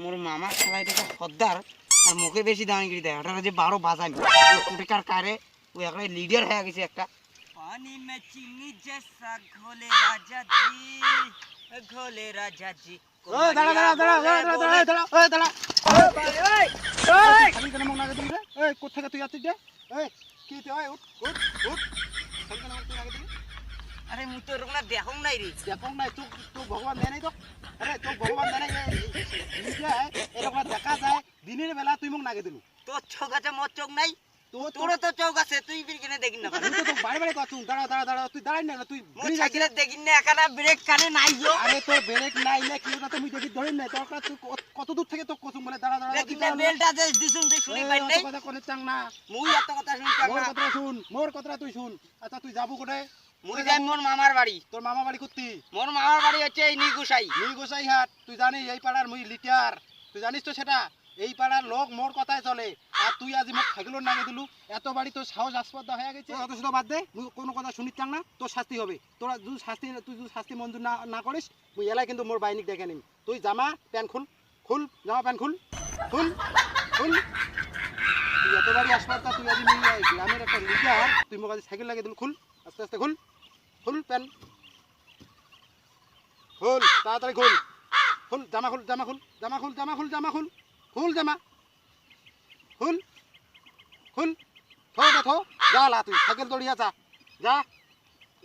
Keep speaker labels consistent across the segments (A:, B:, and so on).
A: মোর মামার খেলায় দেখা সর্দার আর মুখে বেশি দাঁড়িয়ে দেয় ওটা যে 12 বাজামি কোটিকার কারে ওই একটা লিডার হয়ে গেছে একটা পানি মে চিনি জেসা ঘোলে রাজা জি ঘোলে রাজা জি
B: ওই দাঁড়া দাঁড়া দাঁড়া দাঁড়া দাঁড়া দাঁড়া ওই দাঁড়া ওই ওই আমি কেন মন লাগে দিলে ওই কোথা থেকে তুই আসছিস রে ওই কি তুই ওই উঠ উঠ উঠ আমি কেন মন লাগে দিলে
A: আরে মুই তো এরকম না দেখং নাই রে
B: দেখং নাই তুই তুই ভগবান দেয় নাই তো আরে তুই ভগবান দেয় নাই নিজে এরকম দেখা যায় দিনের বেলা তুই মুখ নাগে দিলু
A: তোর চোখ আছে মোর চোখ নাই তোর তো চোখ আছে তুই বিরকেনে দেখিন না
B: তুই তো বারে বারে কথা দাঁড়া দাঁড়া দাঁড়া তুই দাঁড়াই না তুই
A: মোর সাইকেলে দেখিন না এখানে ব্রেক কানে নাই গো
B: আরে তোর ব্রেক নাই না কি ওটা তুমি দেখি ধরিন না তোর তুই কত দূর থেকে তো কসুম বলে দাঁড়া দাঁড়া
A: দেখিন না বেলটা দে দিছুন তুই শুনি পাই নাই
B: কথা কোনে চাং না
A: মুই এত কথা শুনি চাং
B: মোর
A: না
B: কথা শুন মোর কথা তুই শুন আচ্ছা তুই যাবো কোটে
A: মুই যাই মোর মামার বাড়ি
B: তোর মামা বাড়ি কুত্তি
A: মোর মামার বাড়ি হচ্ছে এই নিগুসাই
B: গোসাই হাট তুই জানিস এই পাড়ার মুই লিটার তুই জানিস তো সেটা এই পাড়ার লোক মোর কথায় চলে আর তুই আজ মোক খাগিলোর নাগে দিলু এত বাড়ি তোর সাহস আসপর্দা হয়ে গেছে অত শুধু বাদ দে মুই কোনো কথা শুনিস চাং না তোর শাস্তি হবে তোরা যদি শাস্তি মঞ্জুর না করিস মুই এলাই কিন্তু মোর বাইনিক ডেকে নিম তুই জামা প্যান্ট খুল জামা প্যান্ট খুল তুই এত বাড়ি আসপর্দা তুই আজ গ্রামের একটা লিডার তুই মোক আজ সাইকেল লাগে দিলু খুল আস্তে আস্তে খুল প্যান্ট খুল তাড়াতাড়ি খুল জামা খুল থো যা লা তুই সাইকেল দৌড়িয়া যা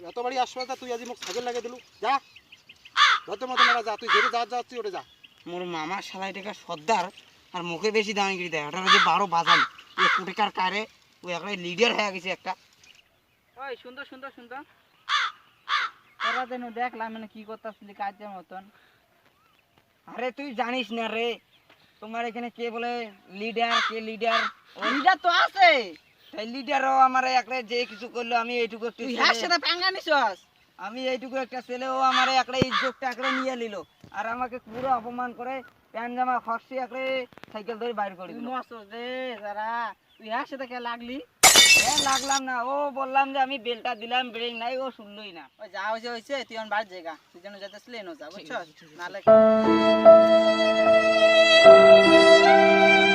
B: এত বাড়ি আসবে তুই আজি মোক সাইকেল লাগিয়ে দিলু যা ধরতে মতো মেলা যা তুই যেতে যা তুই ওটা যা
A: মোর মামার শালাই টাকা সর্দার আর মুখে বেশি দাঁড়িয়ে দেয় ওটা যে 12 বাজামি ওই কোটিকার কারে ওই একটা লিডার হয়ে গেছে একটা
C: ওই সুন্দর তোরা যেন দেখলাম মানে কি করতেছিলি কাজের মতন
A: আরে তুই জানিস না রে তোমার এখানে কে বলে লিডার
C: লিডার তো আছে
A: সেই লিডারও আমার একটা যে কিছু করলো আমি এইটুকু একটু
C: তুই হ্যাঁ সাথে পাঙ্গা নিছস
A: আমি এইটুকু একটা ছেলে ও আমার একটা ইজ্জতটা একটা নিয়ে নিল আর আমাকে পুরো অপমান করে প্যান্ট জামা খসি একটা সাইকেল ধরে বাইর করে দিল
C: রে যারা তুই হ্যাঁ সাথে কে লাগলি
A: লাগলাম না ও বললাম যে আমি বেলটা দিলাম ব্রেক নাই ও শুনলই না
C: ওই যা হয়েছে তুই আমার বাড়ির জায়গা তুই যেন যেতেছিলি এনো যা বুঝছস নালে